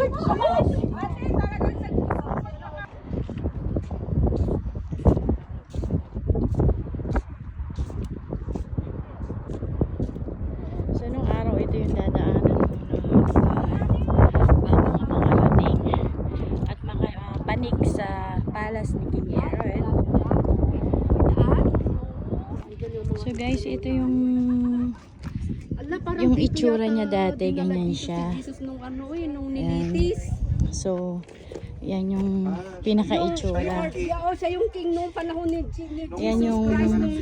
So nung araw ito yung dadaanan mo bago nga makarating at makapanik sa palace ni King Herod. So guys, ito yung itsura niya dati, ganyan siya. Ayan. So yan yung pinaka-itsura. Siya yung king noong panahon ni Yan yung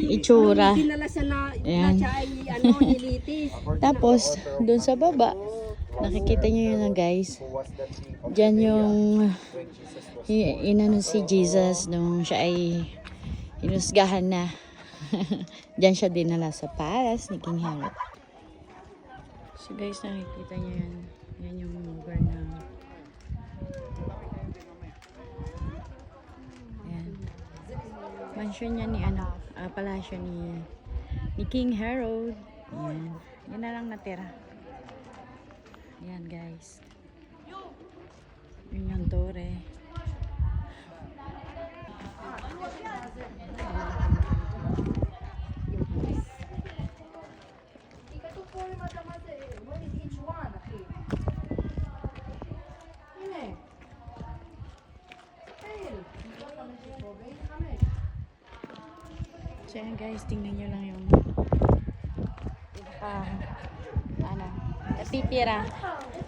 itsura. Ayan. Tapos, dun sa baba, nakikita nyo yun na guys. Diyan yung inano si Jesus nung siya ay hinusgahan na. Diyan siya dinala sa palace ni King Herod. So guys, nakikita nyo yan. Yan yung lugar na mansion niya ni palasyo ni King Herod. Yan. Yan na lang natira. Yan guys. Yun yung tore. So yan guys, tingnan nyo lang yung natitira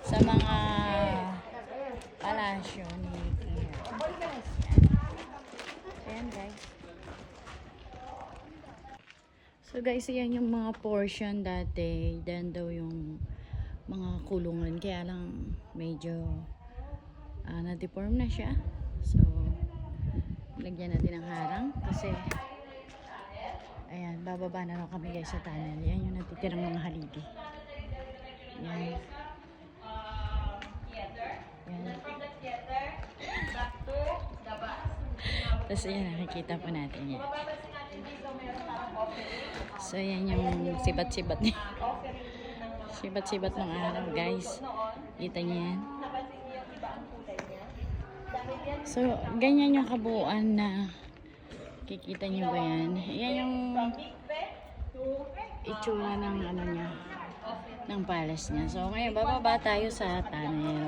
sa mga palasyo ni King Herod. So yan guys. So guys, yan yung mga portion dati. Yan daw yung mga kulungan. Kaya lang medyo na-deform na siya. So lagyan natin ng harang kasi ayan, bababa na lang kami guys sa tunnel. Yan yung natitirang mga haligi. Yan. Yan. Tapos ayan, nakikita po natin yan. So yan yung sibat-sibat niya. Sibat-sibat ng araw guys. Kita niyo yan. So ganyan yung kabuuan na kikita niyo ba yan? Yan yung itsura ng ano niya, ng palace niya. So ngayon bababa tayo sa tunnel.